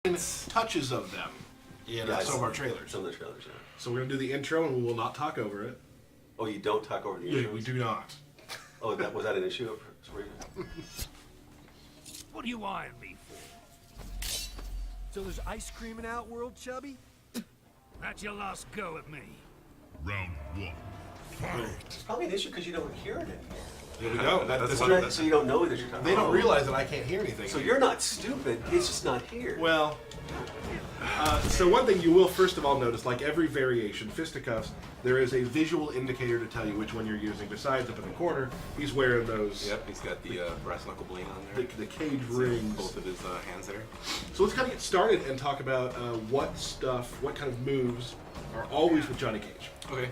touches of them in some of our trailers. Some of the trailers, yeah. So we're going to do the intro and we will not talk over it. Oh, you don't talk over the Yeah, intros? we do not. Oh, was that an issue? What are you eyeing me for? So there's ice cream in Outworld, Chubby? That's your last go at me. Round one. It's probably an issue because you don't hear it in here. Yeah, we don't. So you don't know that you're talking. They don't realize that I can't hear anything. So you're not stupid. It's just not here. Well, so one thing you will first of all notice, like every variation, fisticuffs, there is a visual indicator to tell you which one you're using. Besides, up in the corner, he's wearing those. Yep, he's got the brass knuckle bling on there. The cage rings. Both of his hands there. So let's kind of get started and talk about what kind of moves are always with Johnny Cage. Okay,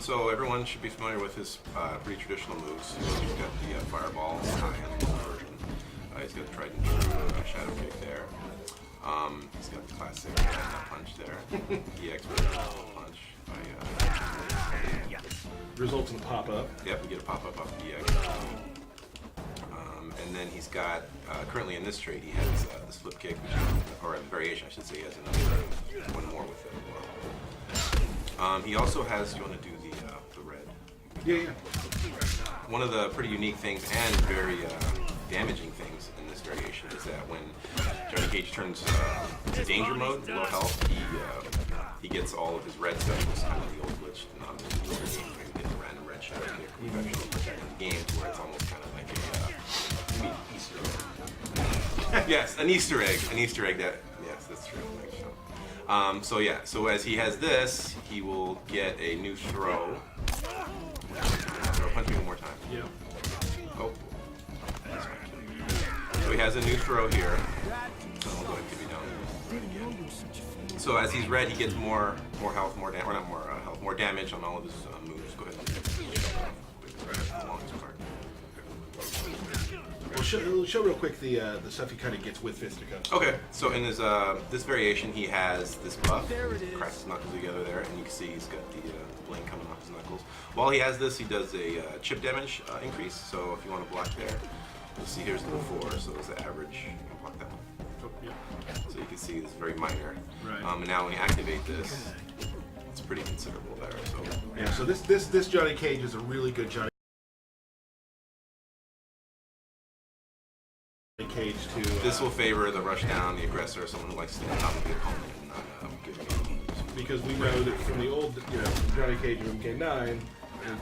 so everyone should be familiar with his pretty traditional moves. He's got the fireball high-end version. He's got the tried and true shadow kick there. He's got the classic punch there. EX punch. Results in a pop-up. Yep, we get a pop-up off the EX. And then he's got, currently in this trade, he has this flip kick, or a variation, I should say. He has another one more with it as well. He also has, you want to do the red? Yeah. One of the pretty unique things and very damaging things in this variation is that when Johnny Cage turns to danger mode, low health, he gets all of his red stuff. It's kind of the old glitch game where you get the random red shadow kick, professional protecting the game, to where it's almost kind of like a Easter egg. Yes, an Easter egg. An Easter egg that, yes, that's true. So as he has this, he will get a new throw. Punch me one more time. Yeah. Oh. So he has a new throw here. So I'll go ahead and give you down. So as he's red, he gets more health, more damage, or not more health, more damage on all of his moves. Go ahead We'll show real quick the stuff he kind of gets with fisticuffs. Okay, so in his this variation, he has this buff. Cracks his knuckles together there, and you can see he's got the bling coming off his knuckles. While he has this, he does a chip damage increase. So if you want to block there, you'll see here's the before. So it's the average. You can block that one. Oh, yeah. So you can see it's very minor. Right. And now when you activate this, it's pretty considerable there. So Yeah. So this Johnny Cage is a really good Johnny Cage to. This will favor the rush down, the aggressor, someone who likes to stay on top of the opponent and not give him Because we know that from the old, Johnny Cage of MK9,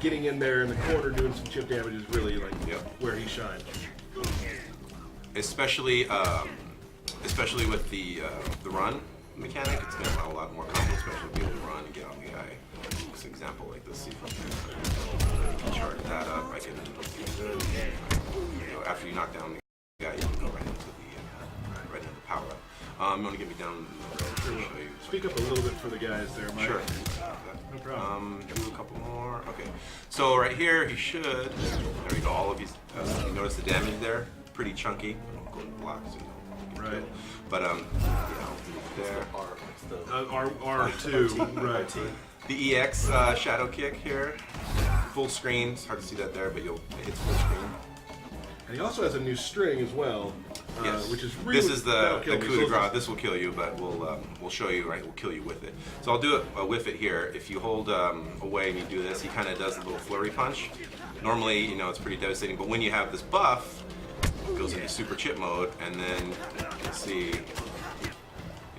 getting in there in the corner doing some chip damage is really like where he shines. Especially with the run mechanic, it's going to allow a lot more combos, especially to be able to run and get on the guy. This example like this, see if I can charge that up. I can, after you knock down the guy, you can go right into the power up. You want to get me down? Show you. Speak up a little bit for the guys there, Mike. Sure. No problem. Do a couple more. Okay. So right here, he should. There we go. All of these. You notice the damage there? Pretty chunky. I don't go to blocks. Right. But there. R2, right. The EX shadow kick here. Full screen. It's hard to see that there, but it's full screen. And he also has a new string as well, Yes. which is really. This is the kill coup me. de grace. This will kill you, but we'll show you. Right, we'll kill you with it. So I'll do it with it here. If you hold away and you do this, he kind of does a little flurry punch. Normally, it's pretty devastating, but when you have this buff, it goes into super chip mode, and then you can see.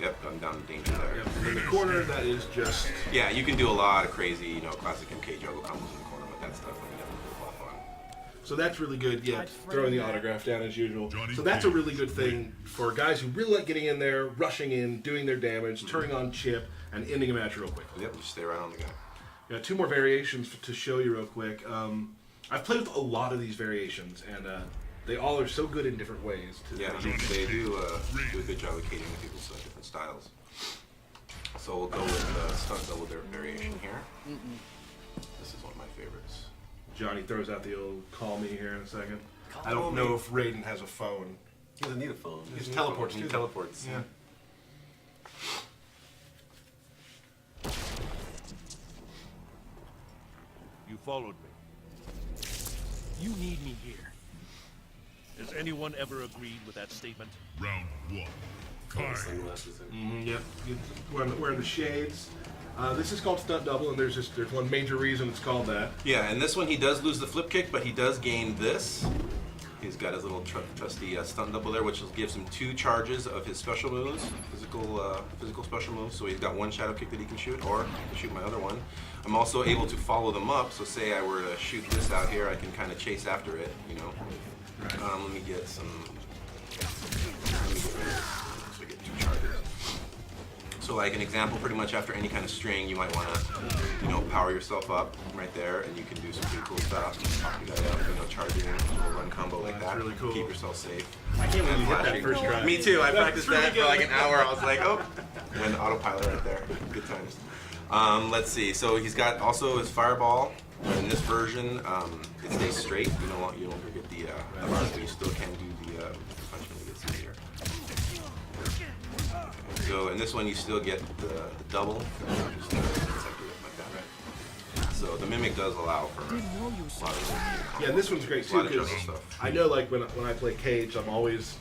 Yep, I'm down to danger there. Yep. In the corner, that is just. Yeah, you can do a lot of crazy, classic MK juggle combos in the corner, but that's stuff when you never put a buff on. So that's really good. Yeah, throwing the autograph down as usual. So that's a really good thing for guys who really like getting in there, rushing in, doing their damage, turning on chip, and ending a match real quick. Yep, just stay right on the guy. Yeah, two more variations to show you real quick. I've played with a lot of these variations, and they all are so good in different ways. Yeah, they do a good job of catering to people's different styles. So we'll go with stunt double variation here. This is one of my favorites. Johnny throws out the old call me here in a second. I don't know if Raiden has a phone. He doesn't need a phone. He just teleports. He teleports. Yeah. You followed me. You need me here. Has anyone ever agreed with that statement? Round one. Sunglasses and Yep. Wearing the shades. This is called stunt double, and there's one major reason it's called that. Yeah, and this one he does lose the flip kick, but he does gain this. He's got his little trusty stunt double there, which gives him 2 charges of his special moves, physical special moves. So he's got 1 shadow kick that he can shoot, or I can shoot my other one. I'm also able to follow them up. So say I were to shoot this out here, I can kind of chase after it, you know. Right. Let me get some. Let me get rid of this. So I get 2 charges. So like an example, pretty much after any kind of string, you might want to, you know, power yourself up right there, and you can do some pretty cool stuff. You got you know, charging, a little run combo like that. really cool. Keep yourself safe. I can't believe you hit that Flashing. first try. Me too. I That's practiced really that for good. like an hour. I was like, oh, and the autopilot right there. Good times. Let's see. So he's got also his fireball. In this version, it stays straight. You don't longer get the bars, but you still can do the punch when it gets easier. So in this one, you still get the double. Just like that. So the mimic does allow for a lot of Yeah, and this one's great a too lot of because juggle stuff. I know, like when I play Cage, I always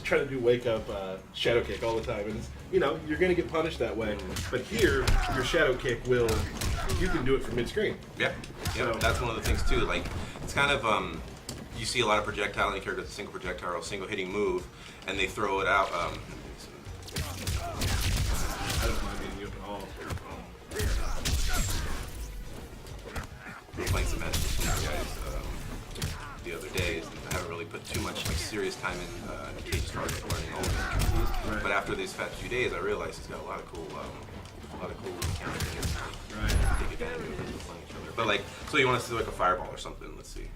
trying to do wake up shadow kick all the time, and it's, you know, you're gonna get punished that way. But here, your shadow kick you can do it from mid screen. Yeah, yeah. So- That's one of the things too. Like it's kind of you see a lot of projectile, any character with a single projectile or a single hitting move, and they throw it out. I don't mind beating you up at all. We were playing some matches with some guys the other days, and I haven't really put too much like serious time in Cage started learning all the intricacies. Right. But after these past few days, I realized he's got a lot of cool mechanics. Right. Take advantage of it with playing each other. But like, so you want us to do like a fireball or something? Let's see.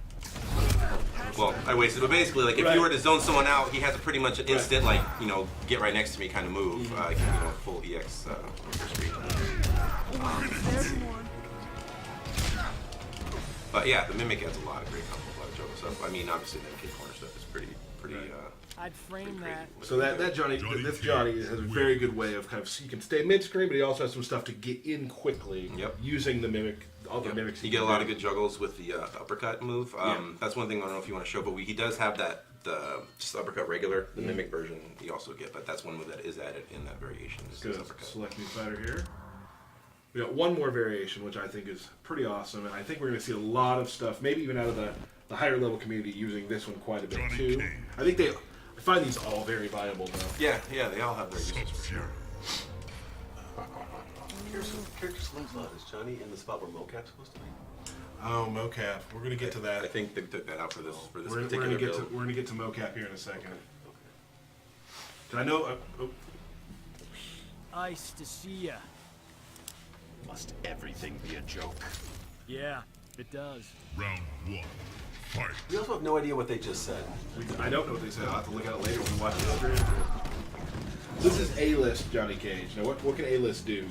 Well, I wasted, but basically, like if Right. you were to zone someone out, he has a pretty much an instant, like, you know, get right next to me kind of move. Like, you know, full EX for speed. But yeah, the mimic adds a lot of great combos, a lot of juggle stuff. I mean, obviously, the kick corner stuff is pretty. I'd frame that. So this Johnny has a very good way of you can stay mid screen, but he also has some stuff to get in quickly. Yep. Using the mimic, all the Yep. mimics. You get a lot of good juggles with the uppercut move. That's one thing I don't know if you want to show, but he does have that just uppercut regular, the mimic version. You also get, but that's one move that is added in that variation. Is this Good. uppercut. Select new fighter here. We got one more variation, which I think is pretty awesome, and I think we're going to see a lot of stuff, maybe even out of the higher level community, using this one quite a bit too. I find these all very viable though. Yeah, they all have their uses for sure. here's some character slingshot. Is Johnny in the spot where Mocap's supposed to be? Oh, mocap. We're going to get to that. I think they took that out for this We're particular going to build. get to mocap here in a second. Did I know? Ice to see ya. Must everything be a joke? Yeah, it does. Round 1. Fight. We also have no idea what they just said. I don't know what they said. I'll have to look at it later when we watch the stream. This is A-list Johnny Cage. Now, what can A-list do?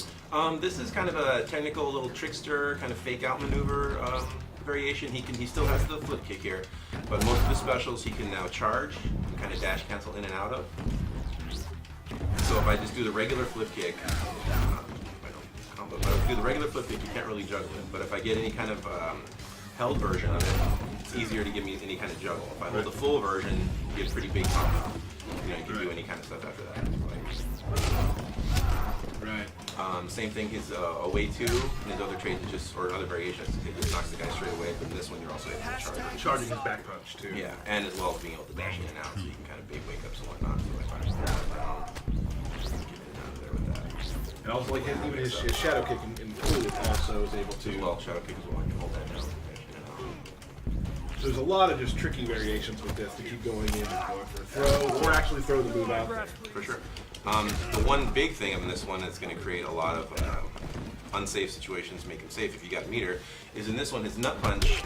This is kind of a technical little trickster, kind of fake out maneuver variation. He still has the flip kick here, but most of the specials he can now charge and kind of dash cancel in and out of. So if I just do the regular flip kick, if I do the regular flip kick, you can't really juggle it. But if I get any kind of held version of it, it's easier to give me any kind of juggle. If I hold the full version, you get a pretty big combo. You know, you can do any kind of stuff after that. Right. Same thing, his away two, and his other trade or other variations, it just knocks the guy straight away, but in this one you're also able to charge. Charging his back punch too. Yeah, and as well as being able to dash in and out, so you can kind of big wake ups and whatnot. So if I just get it down there with that. And also, like even his shadow kick in pool also is able As to. well, shadow kick as well, I can hold that down. So there's a lot of just tricky variations with this to keep going in and going for a throw, or actually throw the move out there. For sure. The one big thing in this one that's going to create a lot of unsafe situations, make him safe if you got meter, is in this one his nut punch, it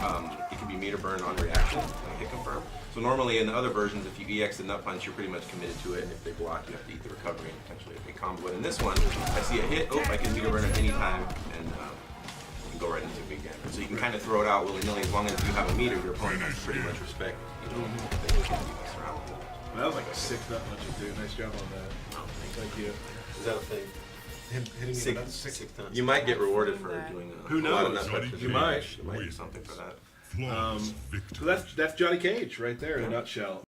can be meter burn on reaction, like hit confirm. So normally in the other versions, if you EX the nut punch, you're pretty much committed to it, and if they block, you have to eat the recovery and potentially a big combo. But in this one, I see a hit, I can meter burn at any time, and you can go right into big damage. So you can kind of throw it out willy-nilly as long as you have a meter, your opponent has to pretty much respect, you know, that you can't mess around with it. That was like a sick nut punch, dude. Nice job on that. Thank you. Is that a thing? Hitting me with that Six times. You might get rewarded for doing Who a lot of knows? nut punches. You might. You might do something for that. Flawless victory. So that's Johnny Cage right there in a nutshell.